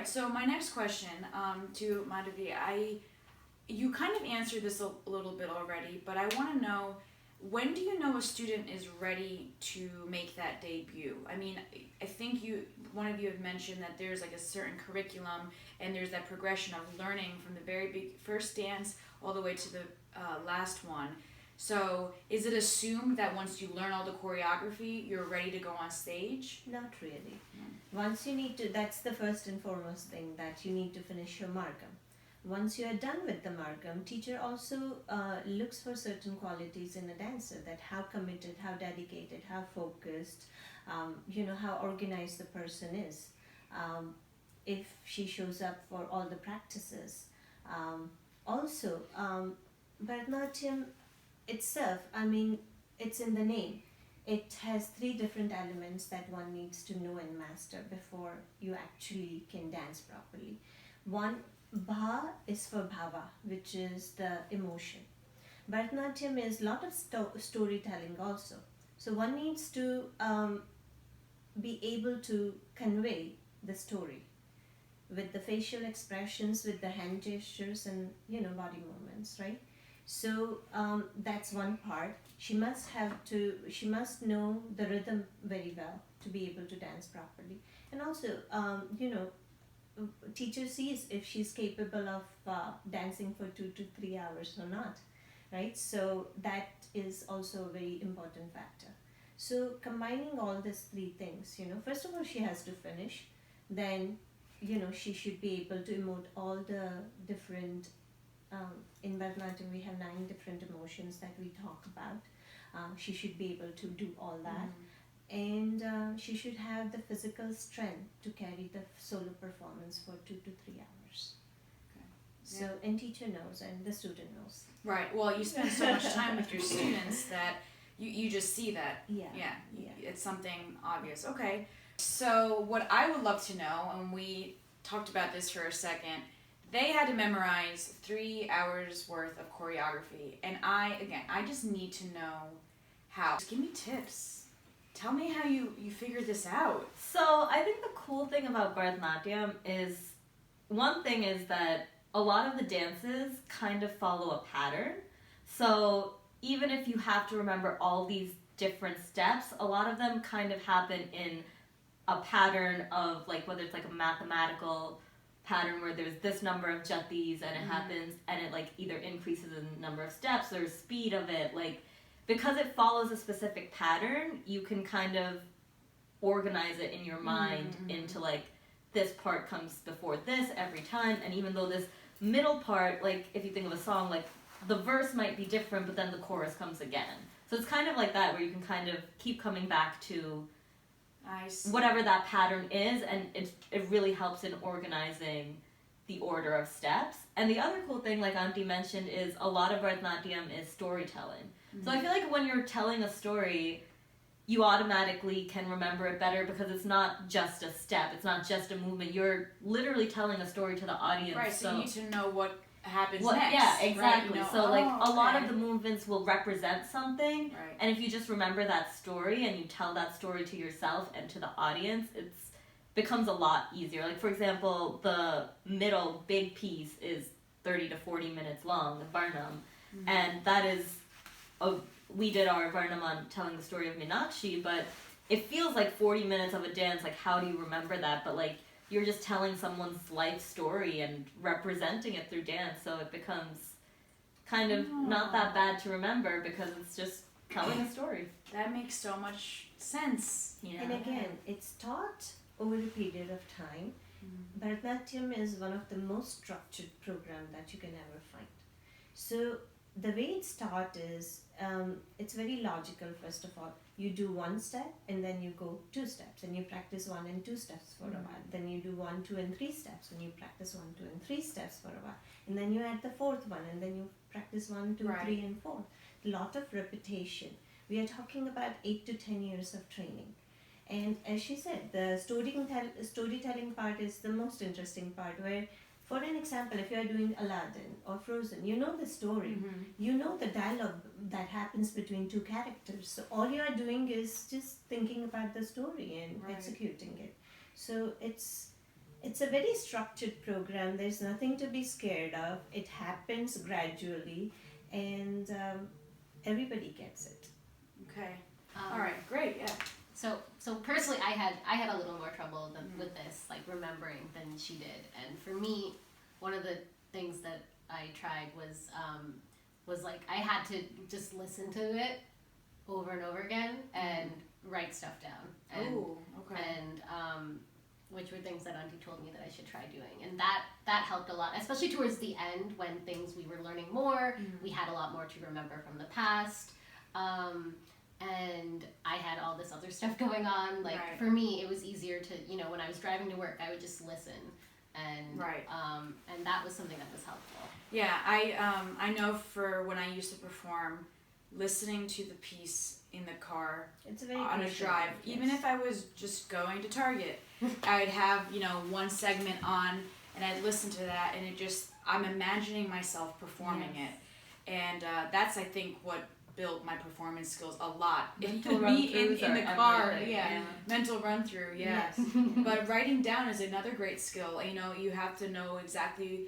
right, so my next question to Madhavi, you kind of answered this a little bit already, but I want to know, when do you know a student is ready to make that debut? I mean, I think one of you have mentioned that there's like a certain curriculum and there's that progression of learning from the very first dance all the way to the last one. So is it assumed that once you learn all the choreography, you're ready to go on stage? Not really. Once you need to, that's the first and foremost thing, that you need to finish your margam. Once you are done with the margam, teacher also looks for certain qualities in a dancer, that how committed, how dedicated, how focused, how organized the person is. If she shows up for all the practices. Also, Bharatanatyam itself, I mean, it's in the name. It has 3 different elements that one needs to know and master before you actually can dance properly. One, Bha is for Bhava, which is the emotion. Bharatanatyam is a lot of storytelling also. So one needs to be able to convey the story with the facial expressions, with the hand gestures and body movements, right? So that's one part. She must know the rhythm very well to be able to dance properly. And also, teacher sees if she's capable of dancing for 2 to 3 hours or not, right? So that is also a very important factor. So combining all these 3 things, first of all, she has to finish. Then, she should be able to emote all the different, in Bharatanatyam we have 9 different emotions that we talk about. She should be able to do all that. And she should have the physical strength to carry the solo performance for 2 to 3 hours. Okay. So, and teacher knows and the student knows. Right. Well, you spend so much time with your students that you just see that. Yeah. It's something obvious. Okay. So what I would love to know, and we talked about this for a second, they had to memorize 3 hours worth of choreography. And I just need to know how. Just give me tips. Tell me how you figured this out. So I think the cool thing about Bharatanatyam is, one thing is that a lot of the dances kind of follow a pattern. So even if you have to remember all these different steps, a lot of them kind of happen in a pattern of, like, whether it's like a mathematical pattern where there's this number of jatis and it happens and it like either increases in number of steps or speed of it, like, because it follows a specific pattern, you can kind of organize it in your mind into like, this part comes before this every time, and even though this middle part, like if you think of a song, like the verse might be different but then the chorus comes again. So it's kind of like that, where you can kind of keep coming back to whatever that pattern is, and it really helps in organizing the order of steps. And the other cool thing, like Auntie mentioned, is a lot of Bharatanatyam is storytelling. So I feel like when you're telling a story, you automatically can remember it better because it's not just a step, it's not just a movement. You're literally telling a story to the audience. Right, so you need to know what happens next. Yeah, exactly. Right? So a lot of the movements will represent something, right. And if you just remember that story and you tell that story to yourself and to the audience, it becomes a lot easier. Like, for example, the middle big piece is 30 to 40 minutes long, the Varnam, and that is we did our Varnam on telling the story of Meenakshi, but it feels like 40 minutes of a dance. Like, how do you remember that? But like, you're just telling someone's life story and representing it through dance, so it becomes kind of not that bad to remember because it's just telling a story. That makes so much sense. Yeah. And again, it's taught over a period of time. Bharatanatyam is one of the most structured program that you can ever find. So the way it's taught is, it's very logical. First of all, you do 1 step and then you go 2 steps and you practice 1 and 2 steps for a while. Then you do 1, 2 and 3 steps and you practice 1, 2 and 3 steps for a while. And then you add the 4th one and then you practice 1, 2, 3 and 4. A lot of repetition. We are talking about 8 to 10 years of training. And as she said, the storytelling part is the most interesting part, where, for an example, if you are doing Aladdin or Frozen, you know the story, you know the dialogue that happens between 2 characters. So all you are doing is just thinking about the story and executing it. So it's It's a very structured program. There's nothing to be scared of. It happens gradually, and everybody gets it. Okay. All right. Great. Yeah. So personally, I had a little more trouble with this, like remembering than she did. And for me, one of the things that I tried was like I had to just listen to it over and over again and write stuff down. And, Ooh. Okay. And which were things that Auntie told me that I should try doing, and that helped a lot, especially towards the end when things we were learning more. We had a lot more to remember from the past. And I had all this other stuff going on. Like Right. for me, it was easier to, when I was driving to work, I would just listen, and Right. And that was something that was helpful. Yeah, I know for when I used to perform, listening to the piece in the car It's a very on a crucial drive, thing, even yes. if I was just going to Target, I'd have one segment on and I'd listen to that, and I'm imagining myself performing Yes. it, and that's I think what built my performance skills a lot. Mental Me in run-throughs the are car, everything, yeah. Mental run through, yeah. Yes. But writing down is another great skill. You have to know exactly,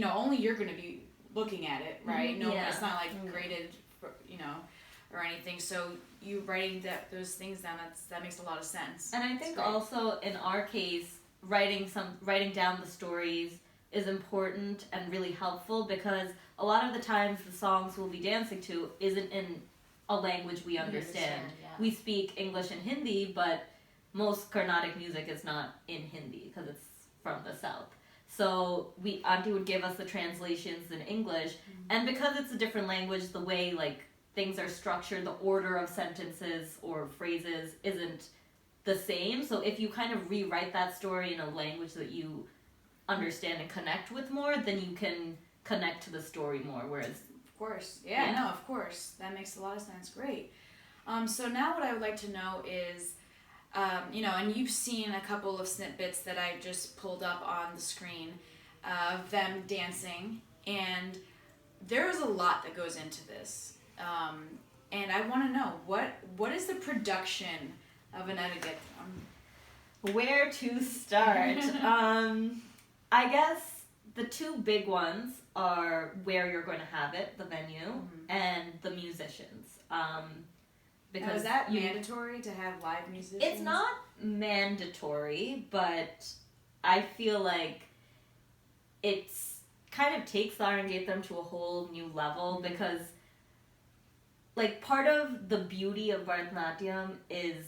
only you're going to be looking at it, right? No, Yeah. it's not like graded, or anything. So you writing those things down, that makes a lot of sense. And I think great. also in our case, writing down the stories is important and really helpful, because a lot of the times the songs we'll be dancing to isn't in a language we understand. Yeah. We speak English and Hindi, but most Carnatic music is not in Hindi because it's from the south. So Auntie would give us the translations in English, and because it's a different language, the way like things are structured, the order of sentences or phrases isn't the same. So if you kind of rewrite that story in a language that you understand and connect with more, then you can connect to the story more. Whereas, Of course. Yeah, no, of course. That makes a lot of sense. Great. So now what I would like to know is, and you've seen a couple of snippets that I just pulled up on the screen of them dancing, and there's a lot that goes into this. And I want to know, what is the production of an Arangetram? where to start? I guess the two big ones are where you're going to have it, the venue, and the musicians. Now, is that mandatory to have live musicians? It's not mandatory, but I feel like it's kind of takes the Arangetram to a whole new level, because like part of the beauty of Bharatanatyam is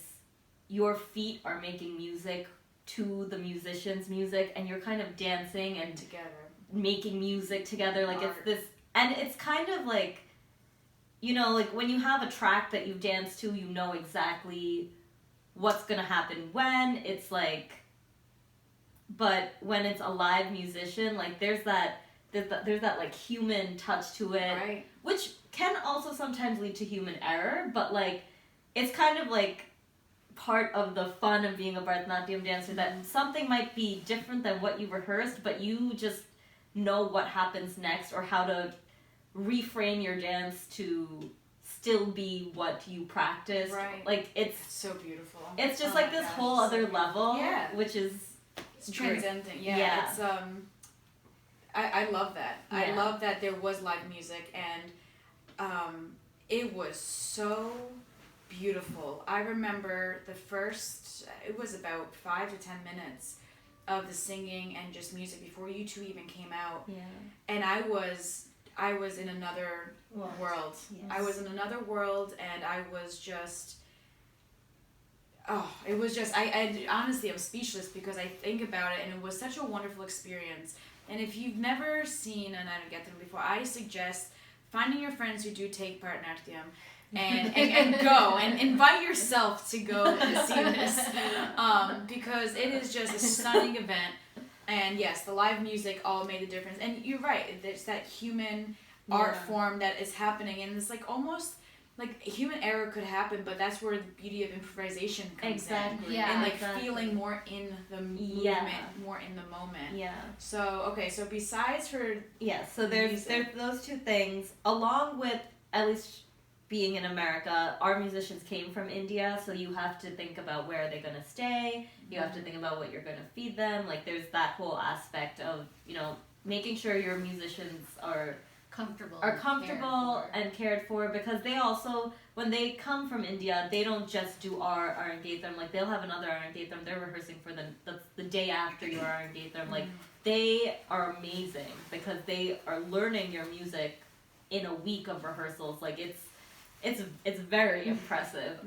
your feet are making music to the musician's music, and you're kind of dancing and together, making music together. Like Art. it's this, and it's kind of like, like when you have a track that you dance to, you know exactly what's gonna happen when. It's like, but when it's a live musician, like there's that like human touch to it, right? which can also sometimes lead to human error, but like it's kind of like part of the fun of being a Bharatanatyam dancer, that something might be different than what you rehearsed, but you just know what happens next, or how to reframe your dance to still be what you practiced. Right. Like it's So beautiful. it's just Oh like my this gosh, whole so other beautiful. level, Yeah. which is It's great. transcendent. Yeah. Yeah. It's I love that. I Yeah. love that there was live music, and it was so beautiful. I remember the first, it was about 5 to 10 minutes of the singing and just music before you two even came out, yeah. and I was in another world. Yes. I was in another world, and I was just, it was just, I honestly, I'm speechless because I think about it, and it was such a wonderful experience. And if you've never seen an Arangetram before, I suggest finding your friends who do take Bharatanatyam and go and invite yourself to go and see this, because it is just a stunning event. And yes, the live music all made a difference. And you're right, there's that human art form that is happening, and it's like almost like human error could happen, but that's where the beauty of improvisation comes Exactly. in. Yeah, And like exactly. feeling more in the movement, Yeah. more in the moment. Yeah. So besides for Yeah, so there's music. those two things, along with, at least being in America, our musicians came from India, so you have to think about where they're going to stay. You have to think about what you're going to feed them. Like, there's that whole aspect of, you know, making sure your musicians are comfortable and cared for, because they also, when they come from India, they don't just do our Arangetram. Like, they'll have another Arangetram they're rehearsing for the day after your Arangetram. Like, they are amazing because they are learning your music in a week of rehearsals. Like, it's very impressive.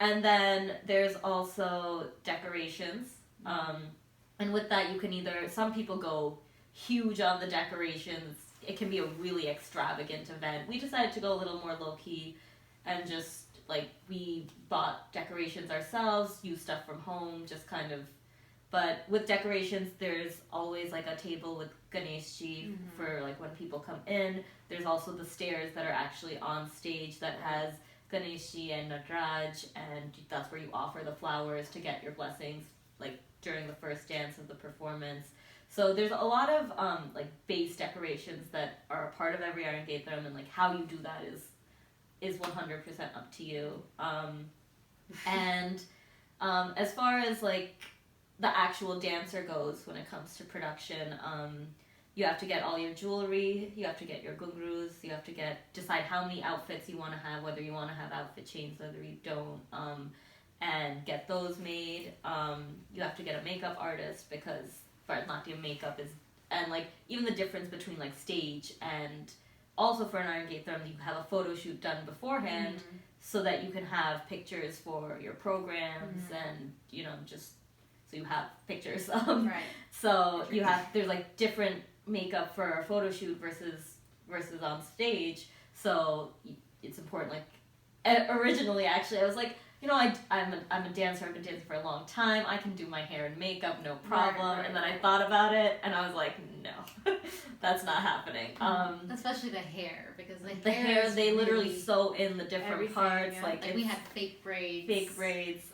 And then there's also decorations. And with that, you can either, some people go huge on the decorations. It can be a really extravagant event. We decided to go a little more low-key and just, like, we bought decorations ourselves, used stuff from home, just kind of. But with decorations, there's always, like, a table with Ganeshji for, like, when people come in. There's also the stairs that are actually on stage that has Ganeshji and Nadraj, and that's where you offer the flowers to get your blessings, like, during the first dance of the performance. So there's a lot of like base decorations that are a part of every Arangetram, and like how you do that is 100% up to you. And as far as like the actual dancer goes, when it comes to production, you have to get all your jewelry, you have to get your gungrus, you have to decide how many outfits you want to have, whether you want to have outfit chains, whether you don't, and get those made. You have to get a makeup artist because Bharatanatyam makeup is, and like even the difference between like stage and also for an Arangetram, you have a photo shoot done beforehand so that you can have pictures for your programs and, you know, just so you have pictures. Right. So you have, there's like different makeup for a photo shoot versus on stage. So it's important. Like originally, actually, I was like, you know, I'm a dancer. I've been dancing for a long time. I can do my hair and makeup, no problem. Right, and then I thought about it, and I was like, no, that's not happening. Especially the hair, because the hair they really literally sew in the different parts. Yeah. Like we had fake braids.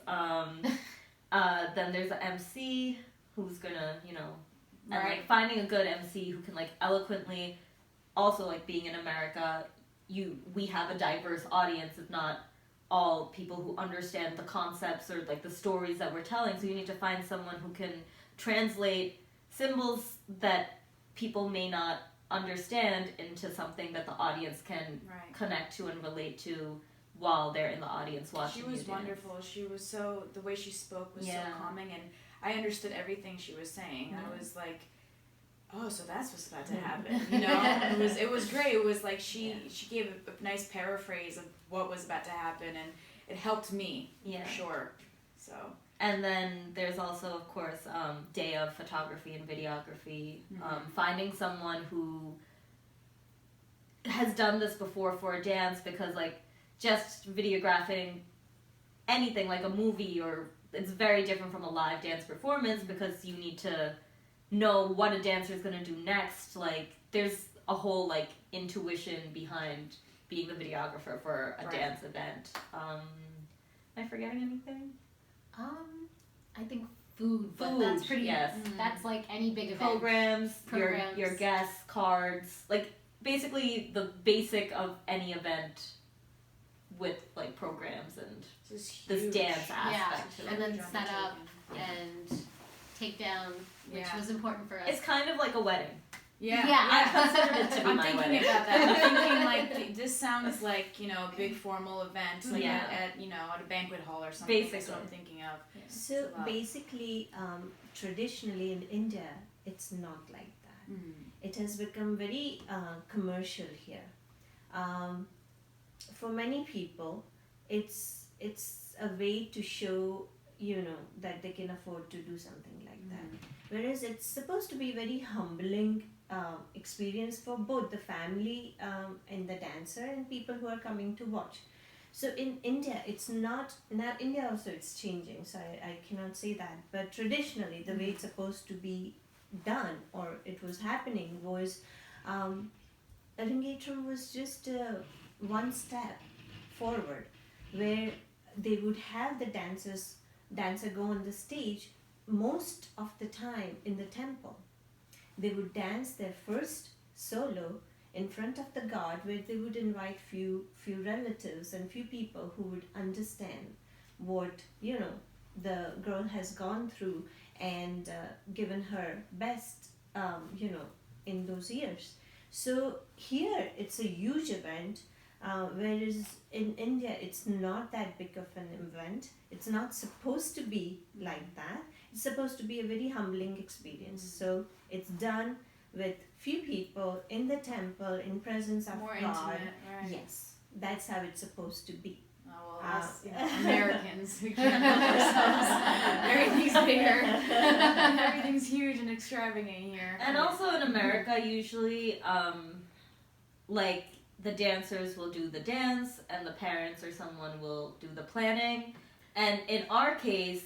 Then there's the MC who's gonna, you know, and like finding a good MC who can like eloquently, also like being in America, we have a diverse audience. It's not all people who understand the concepts or like the stories that we're telling. So you need to find someone who can translate symbols that people may not understand into something that the audience can connect to and relate to while they're in the audience watching. She was wonderful. She was so, the way she spoke was so calming, and I understood everything she was saying. I was like, oh, so that's what's about to happen, you know? it was great. It was like she gave a nice paraphrase of what was about to happen, and it helped me for sure. So. And then there's also, of course, day of photography and videography. Finding someone who has done this before for a dance, because like just videographing anything like a movie, or it's very different from a live dance performance, because you need to know what a dancer is going to do next. Like there's a whole like intuition behind being the videographer for a dance event. Am I forgetting anything? I think food, but that's pretty. That's like any big event. Programs. Your guests, cards, like basically the basic of any event with like programs and this dance aspect. Yeah, and then set up and take down, which was important for us. It's kind of like a wedding. Yeah. I considered it to be I'm my thinking wedding. about that. I'm thinking like this sounds like, you know, a big formal event, like at you know, at a banquet hall or something. Basically. That's what I'm thinking of. So basically, traditionally in India, it's not like that. It has become very commercial here. For many people, it's a way to show, you know, that they can afford to do something like that. Whereas it's supposed to be very humbling experience for both the family and the dancer and people who are coming to watch. So in India, it's not, now India also it's changing, so I cannot say that, but traditionally the way it's supposed to be done, or it was happening, was Arangetram was just one step forward, where they would have the dancer go on the stage most of the time in the temple. They would dance their first solo, in front of the god, where they would invite few relatives and few people who would understand what the girl has gone through, and given her best in those years. So here it's a huge event, whereas in India it's not that big of an event. It's not supposed to be like that. It's supposed to be a very humbling experience. So it's done with few people in the temple, in presence of More God. intimate, right? Yes, that's how it's supposed to be. Oh, well, us Americans, we can't help ourselves. Everything's bigger. Everything's huge and extravagant here. And also in America, usually, like, the dancers will do the dance, and the parents or someone will do the planning. And in our case,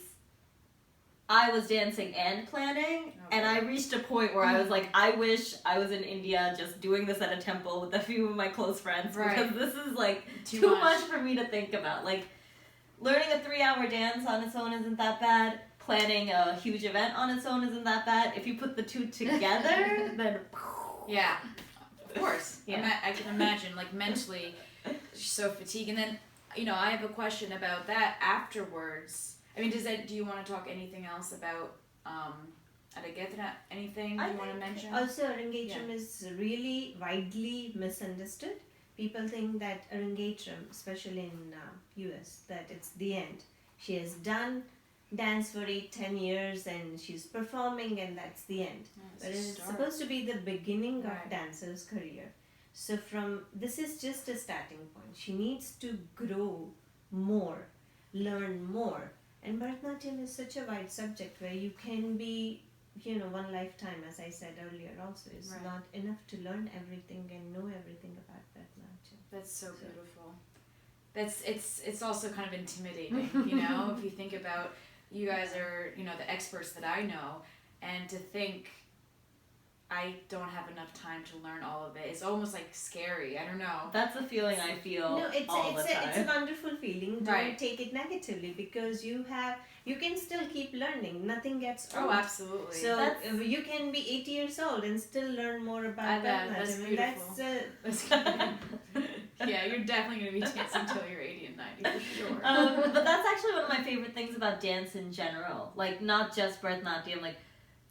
I was dancing and planning, and I reached a point where I was like, I wish I was in India just doing this at a temple with a few of my close friends, because this is like too much for me to think about. Like, learning a 3-hour dance on its own isn't that bad. Planning a huge event on its own isn't that bad. If you put the two together, then yeah, of course. Yeah. I can imagine, like, mentally so fatigued. And then, I have a question about that afterwards. I mean, do you want to talk anything else about Arangetram? Anything you want to mention? Also, Arangetram is really widely misunderstood. People think that Arangetram, especially in US, that it's the end. She has done dance for 8-10 years and she's performing, and that's the end. But it's supposed to be the beginning of dancer's career. So this is just a starting point. She needs to grow more, learn more. And Bharatanatyam is such a wide subject where you can be, one lifetime, as I said earlier also, is not enough to learn everything and know everything about Bharatanatyam. That's so beautiful. It's also kind of intimidating, if you think about, you guys are, the experts that I know, and to think I don't have enough time to learn all of it. It's almost like scary. I don't know. That's a feeling I feel all the time. It's a wonderful feeling. Don't take it negatively, because you can still keep learning. Nothing gets old. Oh, absolutely. So you can be 80 years old and still learn more about Bharatanatyam. That's beautiful. That's yeah, you're definitely going to be dancing until you're 80 and 90 for sure. But that's actually one of my favorite things about dance in general. Like, not just Bharatanatyam, like,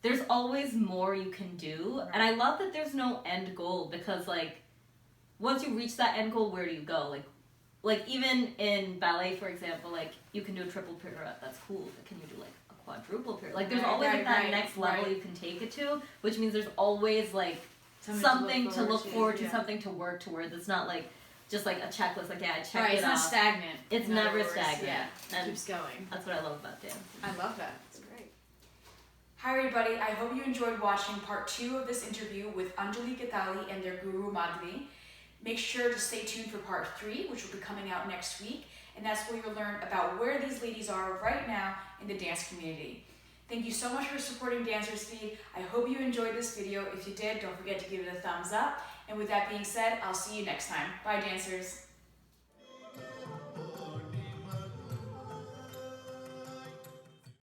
there's always more you can do. And I love that there's no end goal, because, like, once you reach that end goal, where do you go? Like even in ballet, for example, like, you can do a triple pirouette, that's cool, but can you do, like, a quadruple pirouette? Like, there's always that next level you can take it to, which means there's always, like, something to look forward to, something to work towards. It's not, like, just, like, a checklist, like, I checked it off. It's not stagnant. It's never stagnant. Yeah, and it keeps going. That's what I love about dance. I love that. It's great. Hi everybody, I hope you enjoyed watching part 2 of this interview with Anjali, Geatali and their guru Madhavi. Make sure to stay tuned for part 3, which will be coming out next week, and that's where you'll learn about where these ladies are right now in the dance community. Thank you so much for supporting Dancers Feed. I hope you enjoyed this video. If you did, don't forget to give it a thumbs up. And with that being said, I'll see you next time. Bye, dancers.